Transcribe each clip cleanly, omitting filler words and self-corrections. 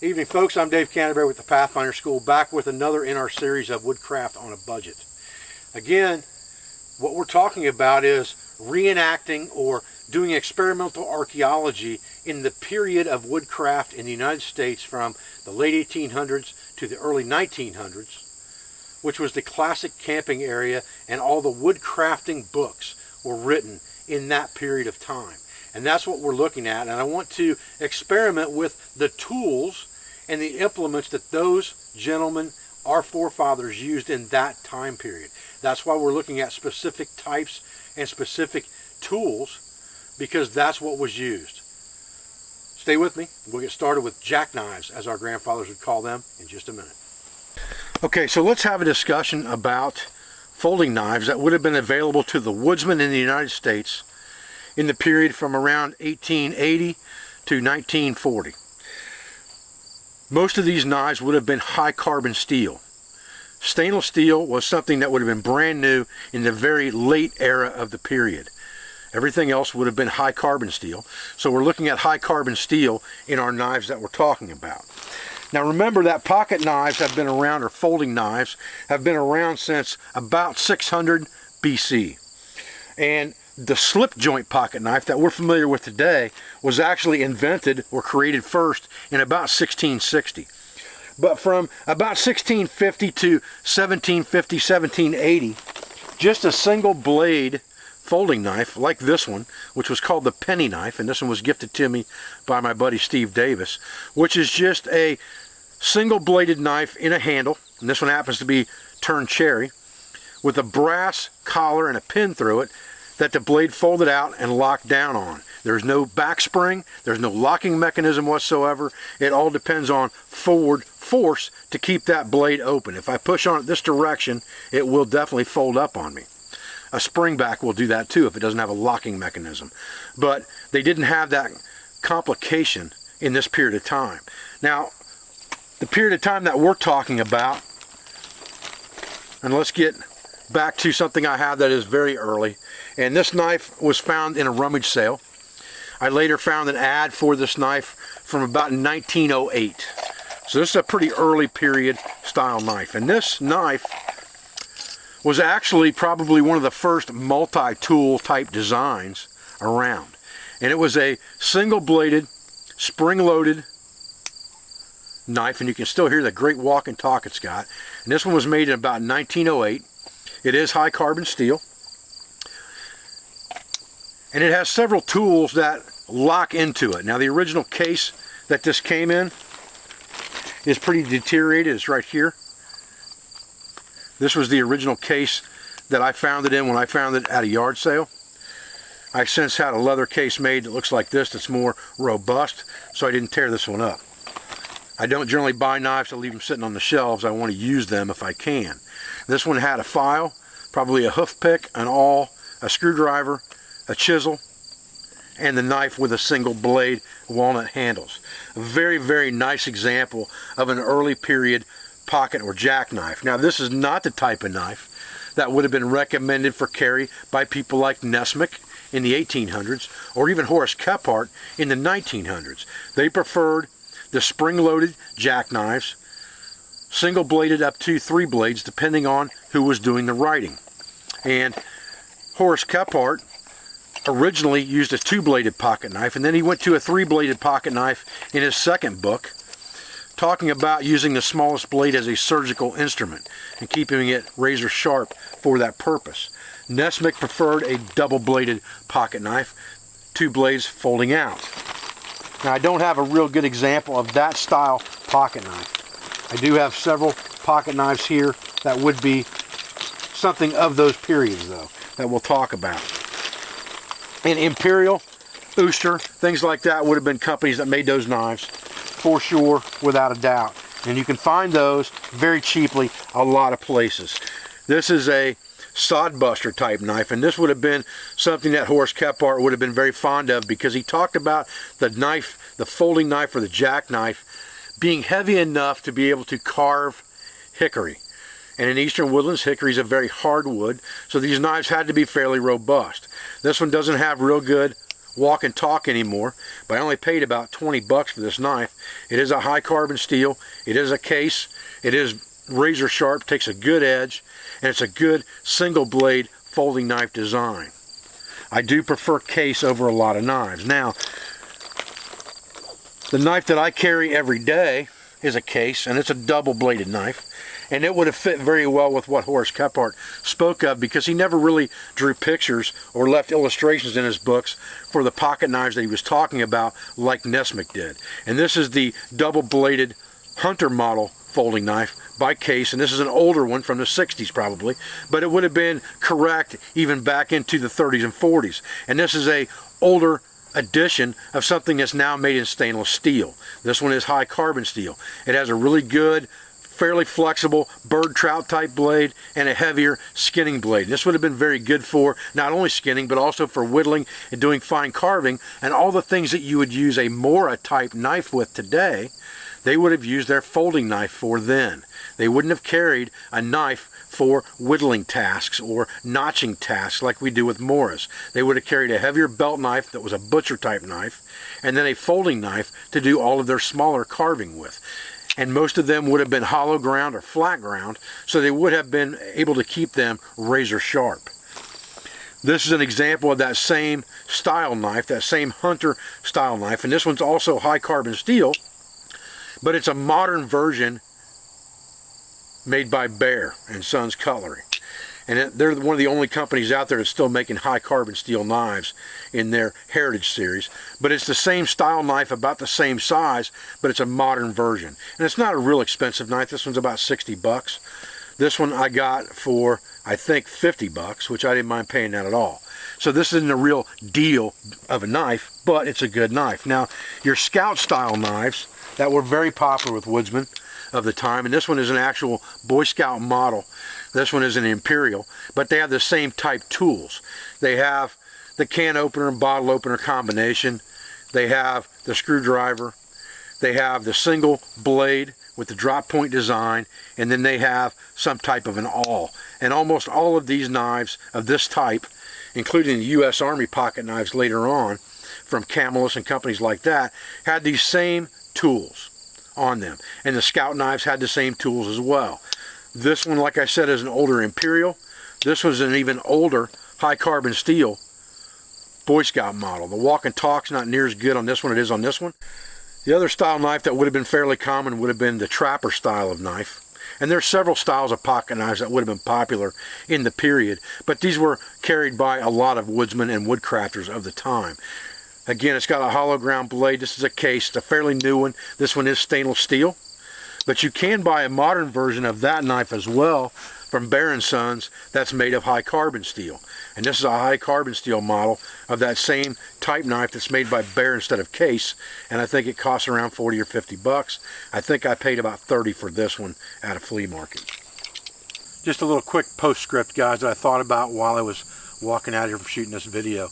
Evening, folks. I'm Dave Canterbury with the Pathfinder School, back with another in our series of Woodcraft on a Budget. Again, what we're talking about is reenacting or doing experimental archaeology in the period of woodcraft in the United States from the late 1800s to the early 1900s, which was the classic camping area, and all the woodcrafting books were written in that period of time. And that's what we're looking at, and I want to experiment with the tools and the implements that those gentlemen, our forefathers, used in that time period. That's why we're looking at specific types and specific tools, because that's what was used. Stay with me. We'll get started with jackknives, as our grandfathers would call them, in just a minute. Okay, so let's have a discussion about folding knives that would have been available to the woodsmen in the United States in the period from around 1880 to 1940. Most of these knives would have been high carbon steel. Stainless steel was something that would have been brand new in the very late era of the period. Everything else would have been high carbon steel. So we're looking at high carbon steel in our knives that we're talking about. Now remember that pocket knives have been around, or folding knives, have been around since about 600 BC. And the slip joint pocket knife that we're familiar with today was actually invented or created first in about 1660. But from about 1650 to 1750, 1780, just a single blade folding knife like this one, which was called the penny knife, and this one was gifted to me by my buddy Steve Davis, which is just a single bladed knife in a handle, and this one happens to be turned cherry, with a brass collar and a pin through it that the blade folded out and locked down on. There's no back spring, there's no locking mechanism whatsoever. It all depends on forward force to keep that blade open. If I push on it this direction, it will definitely fold up on me. A spring back will do that too if it doesn't have a locking mechanism. But they didn't have that complication in this period of time. Now, the period of time that we're talking about, and let's get back to something I have that is very early, and this knife was found in a rummage sale. I later found an ad for this knife from about 1908. So this is a pretty early period style knife, and this knife was actually probably one of the first multi-tool type designs around, and it was a single bladed, spring-loaded knife, and you can still hear the great walk and talk it's got. And this one was made in about 1908. It is high carbon steel, and it has several tools that lock into it. Now the original case that this came in is pretty deteriorated. It's right here. This was the original case that I found it in when I found it at a yard sale. I since had a leather case made that looks like this, that's more robust, so I didn't tear this one up. I don't generally buy knives to leave them sitting on the shelves. I want to use them if I can. This one had a file, probably a hoof pick, an awl, a screwdriver, a chisel, and the knife with a single blade, walnut handles. A very, very nice example of an early period pocket or jackknife. Now this is not the type of knife that would have been recommended for carry by people like Nesmith in the 1800s, or even Horace Kephart in the 1900s. They preferred the spring-loaded jackknives, single-bladed up to 3 blades, depending on who was doing the writing. And Horace Kephart originally used a 2-bladed pocket knife, and then he went to a 3-bladed pocket knife in his second book, talking about using the smallest blade as a surgical instrument and keeping it razor sharp for that purpose. Nesmith preferred a double-bladed pocket knife, 2 blades folding out. Now I don't have a real good example of that style pocket knife. I do have several pocket knives here that would be something of those periods though, that we'll talk about. And Imperial, Ooster, things like that would have been companies that made those knives for sure, without a doubt. And you can find those very cheaply a lot of places. This is a sodbuster type knife, and this would have been something that Horace Kephart would have been very fond of, because he talked about the knife, the folding knife or the jackknife, being heavy enough to be able to carve hickory. And in eastern woodlands, hickory is a very hard wood, so these knives had to be fairly robust. This one doesn't have real good walk and talk anymore, but I only paid about 20 bucks for this knife. It is a high carbon steel. It is a case. It is razor sharp, takes a good edge, and it's a good single blade folding knife design. I do prefer case over a lot of knives. Now, the knife that I carry every day is a case, and it's a double-bladed knife, and it would have fit very well with what Horace Kephart spoke of, because he never really drew pictures or left illustrations in his books for the pocket knives that he was talking about, like Nesmith did. And this is the double-bladed Hunter model folding knife by Case, and this is an older one from the 60s probably, but it would have been correct even back into the 30s and 40s. And this is a older edition of something that's now made in stainless steel. This one is high carbon steel. It has a really good, fairly flexible bird trout type blade and a heavier skinning blade. This would have been very good for not only skinning but also for whittling and doing fine carving, and all the things that you would use a Mora type knife with today, they would have used their folding knife for then. They wouldn't have carried a knife for whittling tasks or notching tasks like we do with Moras. They would have carried a heavier belt knife that was a butcher type knife, and then a folding knife to do all of their smaller carving with. And most of them would have been hollow ground or flat ground, so they would have been able to keep them razor sharp. This is an example of that same style knife, that same Hunter style knife, and this one's also high carbon steel, but it's a modern version made by Bear and Sons Cutlery. And they're one of the only companies out there that's still making high carbon steel knives in their Heritage series. But it's the same style knife, about the same size, but it's a modern version. And it's not a real expensive knife. This one's about 60 bucks. This one I got for, I think, 50 bucks, which I didn't mind paying that at all. So this isn't a real deal of a knife, but it's a good knife. Now, your Scout style knives that were very popular with woodsmen of the time, and this one is an actual Boy Scout model. This one is an Imperial, but they have the same type tools. They have the can opener and bottle opener combination. They have the screwdriver. They have the single blade with the drop point design, and then they have some type of an awl. And almost all of these knives of this type, including the U.S. Army pocket knives later on from Camelus and companies like that, had these same tools on them. And the Scout knives had the same tools as well. This one, like I said, is an older Imperial. This was an even older high carbon steel Boy Scout model. The walk and talk's not near as good on this one as it is on this one. The other style knife that would have been fairly common would have been the trapper style of knife. And there's several styles of pocket knives that would have been popular in the period, but these were carried by a lot of woodsmen and woodcrafters of the time. Again, it's got a hollow ground blade. This is a case. It's a fairly new one. This one is stainless steel. But you can buy a modern version of that knife as well from Bear & Sons that's made of high carbon steel. And this is a high carbon steel model of that same type knife that's made by Bear instead of Case. And I think it costs around 40 or 50 bucks. I think I paid about 30 for this one at a flea market. Just a little quick postscript, guys, that I thought about while I was walking out here from shooting this video.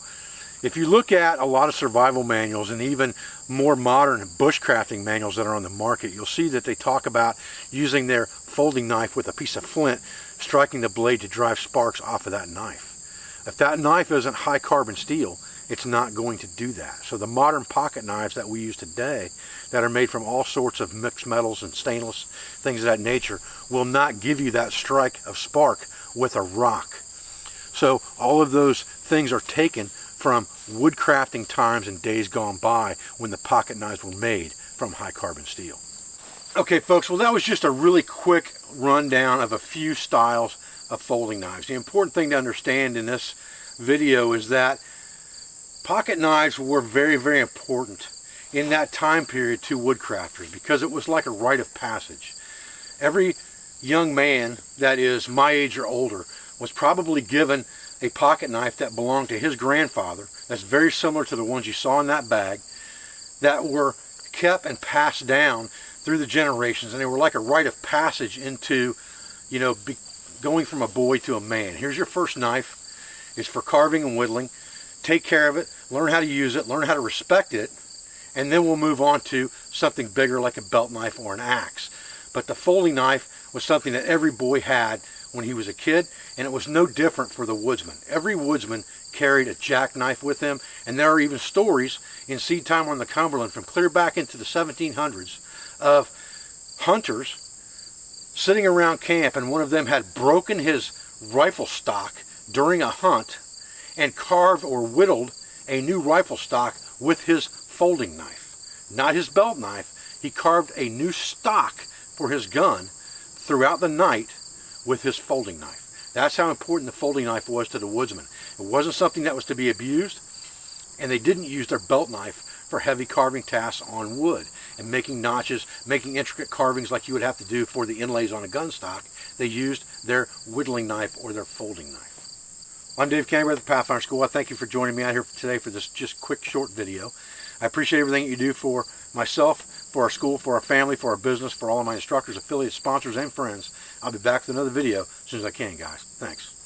If you look at a lot of survival manuals and even more modern bushcrafting manuals that are on the market, you'll see that they talk about using their folding knife with a piece of flint, striking the blade to drive sparks off of that knife. If that knife isn't high carbon steel, it's not going to do that. So the modern pocket knives that we use today that are made from all sorts of mixed metals and stainless, things of that nature, will not give you that strike of spark with a rock. So all of those things are taken from woodcrafting times and days gone by when the pocket knives were made from high carbon steel. Okay folks, well that was just a really quick rundown of a few styles of folding knives. The important thing to understand in this video is that pocket knives were very, very important in that time period to woodcrafters because it was like a rite of passage. Every young man that is my age or older was probably given a pocket knife that belonged to his grandfather that's very similar to the ones you saw in that bag, that were kept and passed down through the generations, and they were like a rite of passage into, you know, going from a boy to a man. Here's your first knife. It's for carving and whittling. Take care of it, learn how to use it, learn how to respect it, and then we'll move on to something bigger like a belt knife or an axe. But the folding knife was something that every boy had when he was a kid, and it was no different for the woodsman. Every woodsman carried a jackknife with them. And there are even stories in Seed Time on the Cumberland from clear back into the 1700s of hunters sitting around camp, and one of them had broken his rifle stock during a hunt and carved or whittled a new rifle stock with his folding knife. Not his belt knife. He carved a new stock for his gun throughout the night with his folding knife. That's how important the folding knife was to the woodsman. It wasn't something that was to be abused, and they didn't use their belt knife for heavy carving tasks on wood and making notches, making intricate carvings like you would have to do for the inlays on a gun stock. They used their whittling knife or their folding knife. I'm Dave Canterbury at the Pathfinder School. I thank you for joining me out here today for this just quick short video. I appreciate everything you do for myself, for our school, for our family, for our business, for all of my instructors, affiliates, sponsors, and friends. I'll be back with another video as soon as I can, guys. Thanks.